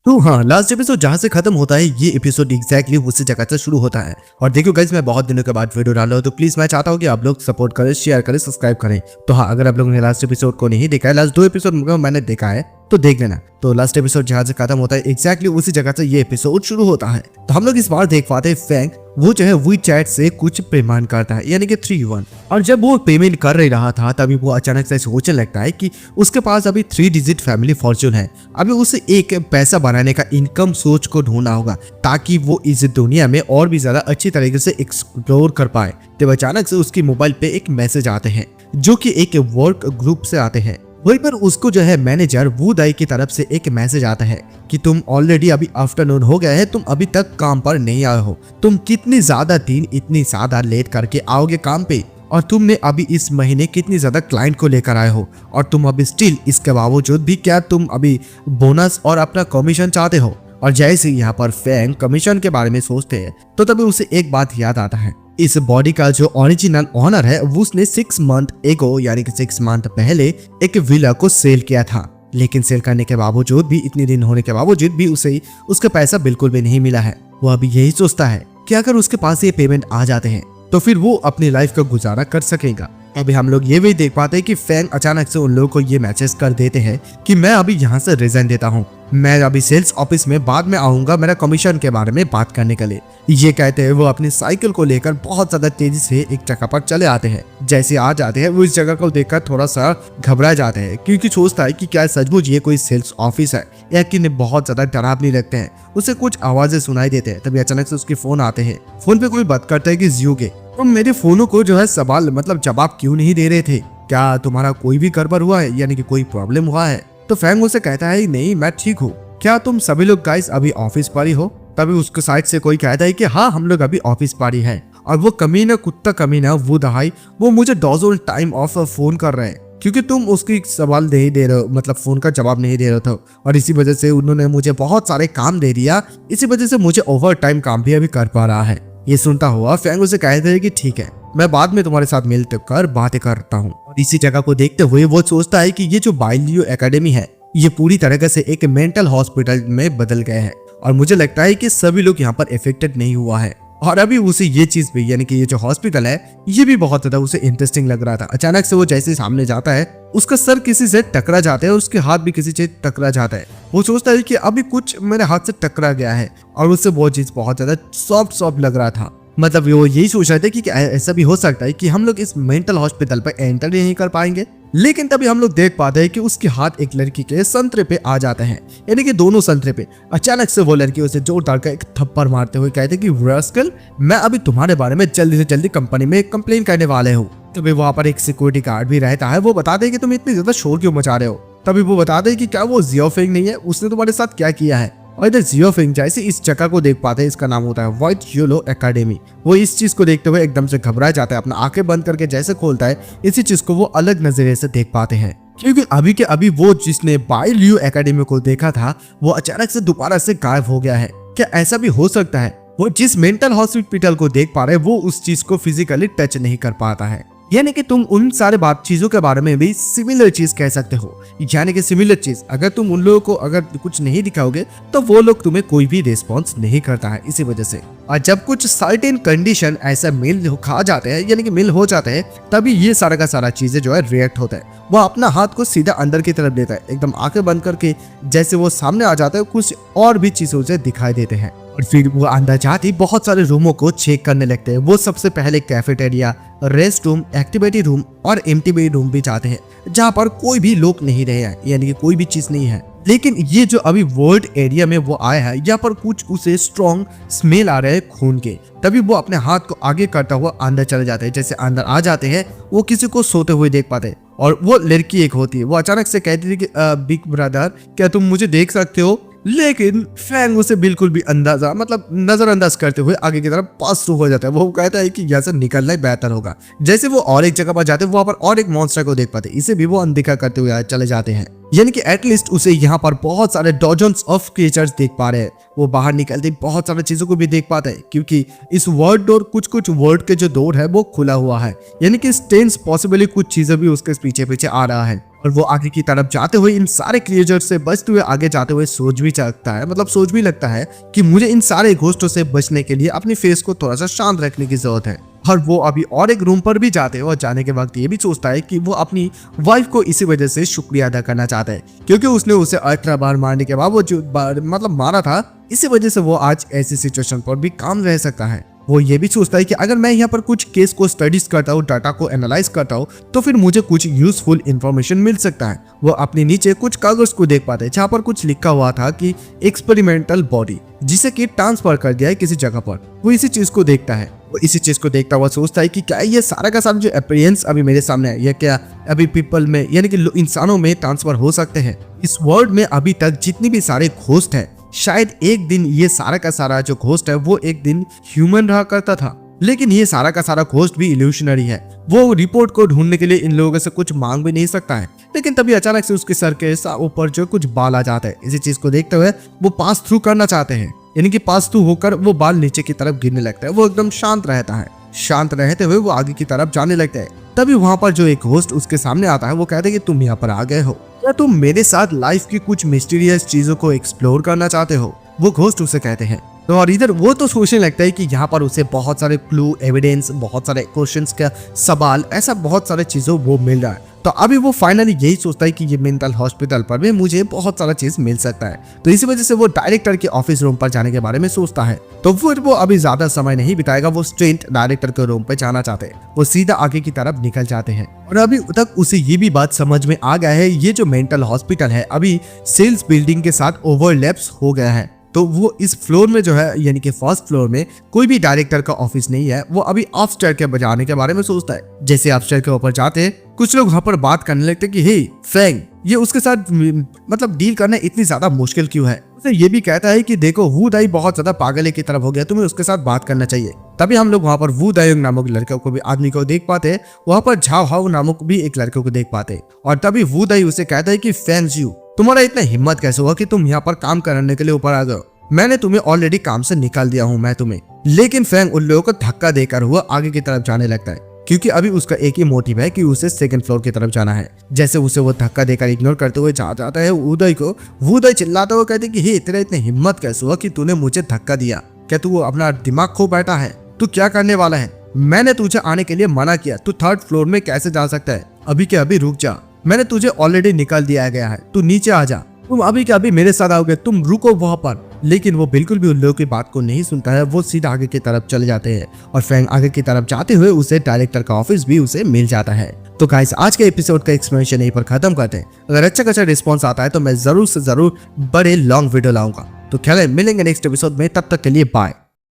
तो हाँ, last episode जहाँ से खत्म होता है ये एपिसोड एग्जैक्टली उसी जगह से शुरू होता है। और देखो गाइस, मैं बहुत दिनों के बाद वीडियो डाल रहा हूँ, तो प्लीज मैं चाहता हूँ कि आप लोग सपोर्ट करें, शेयर करें, सब्सक्राइब करें। तो हाँ, अगर आप लोगों ने लास्ट एपिसोड को नहीं देखा है, लास्ट 2 एपिसोड मैंने देखा है तो देख लेना। तो लास्ट एपिसोड जहाँ से खत्म होता है एग्जैक्टली उसी जगह से ये एपिसोड शुरू होता है। तो हम लोग इस बार देख पाते हैं फैंग वो जो है वी चैट से कुछ पेमेंट करता है, यानी कि 3-1। और जब वो पेमेंट कर ही रहा था तभी वो अचानक से सोचने लगता है कि उसके पास अभी 3 डिजिट फैमिली फॉर्च्यून है। अभी उसे एक पैसा बनाने का इनकम सोर्स को ढूंढना होगा ताकि वो इस दुनिया में और भी ज्यादा अच्छी तरीके से एक्सप्लोर कर पाए। तब अचानक से उसकी मोबाइल पे एक मैसेज आते हैं जो कि एक वर्क ग्रुप से आते हैं। वहीं पर उसको जो है मैनेजर वू दाई की तरफ से एक मैसेज आता है कि तुम ऑलरेडी अभी आफ्टरनून हो गया है, तुम अभी तक काम पर नहीं आए हो, तुम कितनी ज्यादा दिन इतनी ज्यादा लेट करके आओगे काम पे, और तुमने अभी इस महीने कितनी ज्यादा क्लाइंट को लेकर आए हो, और तुम अभी स्टिल इसके बावजूद भी क्या तुम अभी बोनस और अपना कमीशन चाहते हो। और जैसे यहाँ पर फैंग कमीशन के बारे में सोचते हैं तो तभी उसे एक बात याद आता है, इस बॉडी का जो ओरिजिनल ओनर है वो उसने 6 मंथ एगो यानी कि 6 मंथ पहले एक विला को सेल किया था। लेकिन सेल करने के बावजूद भी, इतने दिन होने के बावजूद भी उसे उसका पैसा बिल्कुल भी नहीं मिला है। वो अभी यही सोचता है कि अगर उसके पास ये पेमेंट आ जाते हैं तो फिर वो अपनी लाइफ का गुजारा कर सकेगा। अभी हम लोग ये भी देख पाते हैं कि फैंग अचानक से उन लोगों को ये मैसेज कर देते हैं कि मैं अभी यहाँ से रिजाइन देता हूँ, मैं अभी सेल्स ऑफिस में बाद में आऊंगा मेरा कमीशन के बारे में बात करने के लिए। ये कहते हैं वो अपनी साइकिल को लेकर बहुत ज्यादा तेजी से एक जगह पर चले आते हैं। जैसे आ जाते हैं वो इस जगह को देखकर थोड़ा सा घबरा जाते हैं क्योंकि सोचता है कि क्या सचमुच ये कोई सेल्स ऑफिस है या कि बहुत ज्यादा डरावनी लगते हैं। उसे कुछ आवाजें सुनाई देते हैं। तभी अचानक से उसके फोन आते हैं। फोन पे कोई बात करता है कि जियोगे, तुम मेरे फोनों को जो है सवाल मतलब जवाब क्यों नहीं दे रहे थे, क्या तुम्हारा कोई भी गड़बड़ हुआ है, यानी कि कोई प्रॉब्लम हुआ है। तो फैंग उसे कहता है नहीं मैं ठीक हूँ, क्या तुम सभी लोग गाइस अभी ऑफिस पर ही हो। तभी उसके साइड से कोई कहता है कि हाँ हम लोग अभी ऑफिस पर ही है, और वो कमीना कुत्ता कमीना वो दहाई वो मुझे डॉजल टाइम ऑफ फोन कर रहे हैं क्योंकि तुम उसकी सवाल नहीं दे रहे हो, मतलब फोन का जवाब नहीं दे रहे थे, और इसी वजह से उन्होंने मुझे बहुत सारे काम दे दिया, इसी वजह से मुझे ओवर टाइम काम भी अभी कर पा रहा है। ये सुनता हुआ फैंग उसे कहते हैं कि ठीक है मैं बाद में तुम्हारे साथ मिलकर बातें करता हूँ। और इसी जगह को देखते हुए वो सोचता है कि ये जो बाइलियो एकेडमी है ये पूरी तरीके से एक मेंटल हॉस्पिटल में बदल गए हैं, और मुझे लगता है कि सभी लोग यहाँ पर इफेक्टेड नहीं हुआ है। और अभी उसे ये चीज भी यानी कि ये जो हॉस्पिटल है ये भी बहुत ज्यादा उसे इंटरेस्टिंग लग रहा था। अचानक से वो जैसे सामने जाता है उसका सर किसी से टकरा जाता है और उसके हाथ भी किसी से टकरा जाता है। वो सोचता है कि अभी कुछ मेरे हाथ से टकरा गया है, और उससे वो चीज बहुत ज्यादा सॉफ्ट लग रहा था। मतलब वो यही सोच रहे थे कि ऐसा भी हो सकता है कि हम लोग इस मेंटल हॉस्पिटल पर एंटर नहीं कर पाएंगे। लेकिन तभी हम लोग देख पाते हैं कि उसके हाथ एक लड़की के संतरे पे आ जाते हैं, यानी कि दोनों संतरे पे। अचानक से वो लड़की उसे जोरदार का एक थप्पड़ मारते हुए कहते हैं कि रास्कल, मैं अभी तुम्हारे बारे में जल्दी से जल्दी कंपनी में कंप्लेन करने वाले हूँ। तभी वहाँ पर एक सिक्योरिटी गार्ड भी रहता है। वो बताते हैं कि तुम इतनी ज्यादा शोर क्यों मचा रहे हो। तभी वो बताते हैं कि क्या वो जियोफिंग नहीं है, उसने तुम्हारे साथ क्या किया है। और इधर जियोफिंग जैसे इस जगह को देख पाते हैं, इसका नाम होता है व्हाइट येलो एकेडमी। वो इस चीज को देखते हुए एकदम से घबरा जाता है, अपना आंखें बंद करके जैसे खोलता है इसी चीज को वो अलग नजरिए से देख पाते हैं, क्योंकि अभी के अभी वो जिसने बाइलियो एकेडमी को देखा था वो अचानक से दोबारा से गायब हो गया है। क्या ऐसा भी हो सकता है वो जिस मेंटल हॉस्पिटल को देख पा रहे हैं वो उस चीज को फिजिकली टच नहीं कर पाता है। यानी कि तुम उन सारे बात चीजों के बारे में भी सिमिलर चीज कह सकते हो, यानी कि सिमिलर चीज अगर तुम उन लोगों को अगर कुछ नहीं दिखाओगे तो वो लोग तुम्हें कोई भी रिस्पॉन्स नहीं करता है। इसी वजह से और जब कुछ सर्टेन कंडीशन ऐसा मिल खा जाते हैं यानी कि मिल हो जाते हैं तभी ये सारा का सारा चीजें जो है रिएक्ट होता है। वो अपना हाथ को सीधा अंदर की तरफ देता है, एकदम आंखें बंद करके जैसे वो सामने आ जाता है कुछ और भी चीजें उसे दिखाई देते हैं। और फिर वो अंदर जाते ही बहुत सारे रूमों को चेक करने लगते हैं। वो सबसे पहले cafeteria, rest room, activity room और एमटीबी रूम भी जाते हैं जहाँ पर कोई भी लोग नहीं रहे हैं, यानी कि कोई भी चीज नहीं है। लेकिन ये जो अभी वर्ल्ड एरिया में वो आया है यहाँ पर कुछ उसे स्ट्रॉन्ग स्मेल आ रहे हैं खून के। तभी वो अपने हाथ को आगे करता हुआ अंदर चले जाते हैं। जैसे अंदर आ जाते हैं वो किसी को सोते हुए देख पाते हैं, और वो लड़की एक होती है। वो अचानक से कहती थी कि बिग ब्रदर क्या तुम मुझे देख सकते हो, लेकिन फैंग उसे बिल्कुल भी अंदाजा मतलब नजरअंदाज करते हुए आगे की तरफ पास थ्रू हो जाता है। वो कहता है कि यहाँ से निकलना ही बेहतर होगा। जैसे वो और एक जगह पर जाते हैं वहां पर और एक मॉन्स्टर को देख पाते, इसे भी वो अनदेखा करते हुए चले जाते हैं। यानी कि एटलीस्ट उसे यहाँ पर बहुत सारे डॉजन्स ऑफ क्रिएचर्स देख पा रहे हैं। वो बाहर निकलते बहुत सारी चीजों को भी देख पाता है क्योंकि इस वर्ल्ड डोर कुछ वर्ल्ड के जो डोर है वो खुला हुआ है, यानी कि स्टेन्स पॉसिबली कुछ चीजें भी उसके पीछे पीछे आ रहा है। और वो आगे की तरफ जाते हुए इन सारे क्रिएचर से बचते हुए आगे जाते हुए सोच भी सकता है, मतलब सोच भी लगता है कि मुझे इन सारे घोस्टों से बचने के लिए अपनी फेस को थोड़ा सा शांत रखने की जरूरत है। और वो अभी और एक रूम पर भी जाते हैं और जाने के वक्त ये भी सोचता है कि वो अपनी वाइफ को इसी वजह से शुक्रिया अदा करना चाहता है, क्योंकि उसने उसे 18 बार मारने के बाद वो जो मतलब मारा था, इसी वजह से वो आज ऐसी सिचुएशन पर भी काम रह सकता है। वो ये भी सोचता है कि अगर मैं यहाँ पर कुछ केस को स्टडीज करता हूँ, डाटा को एनालाइज करता हूँ, तो फिर मुझे कुछ यूजफुल इंफॉर्मेशन मिल सकता है। वो अपने नीचे कुछ कागज को देख पाते हैं जहाँ पर कुछ लिखा हुआ था कि एक्सपेरिमेंटल बॉडी, जिसे कि ट्रांसफर कर दिया है किसी जगह पर। वो इसी चीज को देखता है। वो इसी चीज को देखता हुआ सोचता है कि क्या ये सारा का सारा जो अपीयरेंस अभी मेरे सामने है, ये क्या अभी पीपल में यानी कि इंसानों में ट्रांसफर हो सकते हैं? इस वर्ल्ड में अभी तक जितनी भी सारे घोस्ट हैं, शायद एक दिन ये सारा का सारा जो घोस्ट है वो एक दिन ह्यूमन रहा करता था, लेकिन ये सारा का सारा घोस्ट भी इल्यूशनरी है। वो रिपोर्ट को ढूंढने के लिए इन लोगों से कुछ मांग भी नहीं सकता है। लेकिन तभी अचानक से उसके सर के ऊपर जो कुछ बाल आ जाता है। इसी चीज को देखते हुए वो पास थ्रू करना चाहते हैं, यानी कि पास थ्रू होकर वो बाल नीचे की तरफ गिरने लगता है। वो एकदम शांत रहता है। शांत रहते हुए वो आगे की तरफ जाने लगता है। तभी वहां पर जो एक होस्ट उसके सामने आता है। वो कहते हैं कि तुम यहाँ पर आ गए हो, क्या तुम मेरे साथ लाइफ की कुछ मिस्टीरियस चीजों को एक्सप्लोर करना चाहते हो? वो घोस्ट उसे कहते हैं। तो और इधर वो तो सोचने लगता है कि यहाँ पर उसे बहुत सारे क्लू, एविडेंस, बहुत सारे क्वेश्चंस का सवाल, ऐसा बहुत सारे चीजों वो मिल रहा है। तो अभी वो फाइनली यही सोचता है कि ये मेंटल हॉस्पिटल पर भी मुझे बहुत सारा चीज मिल सकता है। तो इसी वजह से वो डायरेक्टर के ऑफिस रूम पर जाने के बारे में सोचता है। तो फिर वो अभी ज्यादा समय नहीं बिताएगा, वो स्ट्रेट डायरेक्टर के रूम पे जाना चाहते हैं। वो सीधा आगे की तरफ निकल जाते हैं। और अभी तक उसे ये भी बात समझ में आ गया है, ये जो मेंटल हॉस्पिटल है अभी सेल्स बिल्डिंग के साथ ओवरलैप्स हो गया है। तो वो इस फ्लोर में जो है, यानी कि फर्स्ट फ्लोर में कोई भी डायरेक्टर का ऑफिस नहीं है। वो अभी अपस्टेयर के बजाने के बारे में सोचता है। जैसे अपस्टेयर के ऊपर जाते हैं, कुछ लोग वहां पर बात करने लगते हैं कि हे फैंग, ये उसके साथ मतलब डील करना इतनी ज्यादा मुश्किल क्यों है? उसे ये भी कहता है कि देखो वू दाई बहुत ज्यादा पागल की तरफ हो गया, तुम्हें उसके साथ बात करना चाहिए। तभी हम लोग वहां पर वू दायोंग नामक लड़के को भी आदमी को देख पाते हैं। वहां पर झाओ हाओ नामक भी एक लड़के को देख पाते हैं। और तभी वू दाई उसे कहता है कि फैंग्स यू, तुम्हारा इतना हिम्मत कैसे हुआ कि तुम यहाँ पर काम करने के लिए ऊपर आ गए? मैंने तुम्हें ऑलरेडी काम से निकाल दिया हूँ मैं तुम्हें। लेकिन फैंग उन लोगों को धक्का देकर हुआ आगे की तरफ जाने लगता है, क्योंकि अभी उसका एक ही मोटिव है कि उसे सेकंड फ्लोर की तरफ जाना है। जैसे उसे वो धक्का देकर इग्नोर करते हुए जाता है उदय को, वो उदय चिल्लाता हुआ कहते कि हे तेरा इतनी हिम्मत कैसे हुआ कि तूने मुझे धक्का दिया? क्या तू अपना दिमाग खो बैठा है? तू क्या करने वाला है? मैंने तुझे आने के लिए मना किया, तू थर्ड फ्लोर में कैसे जा सकता है? अभी के अभी रुक जा, मैंने तुझे ऑलरेडी निकाल दिया गया है, तू नीचे आ जा, तुम अभी के अभी मेरे साथ आओगे, तुम रुको वहां पर। लेकिन वो बिल्कुल भी उन लोगों की बात को नहीं सुनता है। वो सीधा आगे की तरफ चले जाते हैं और फैंग आगे की तरफ जाते हुए उसे डायरेक्टर का ऑफिस भी उसे मिल जाता है। तो गाइस आज के एपिसोड का एक्सप्लेनेशन यहीं पर खत्म करते हैं। अगर अच्छा रिस्पॉन्स आता है तो मैं जरूर से जरूर बड़े लॉन्ग वीडियो लाऊंगा। तो ख्याल मिलेंगे नेक्स्ट एपिसोड में, तब तक के लिए बाय।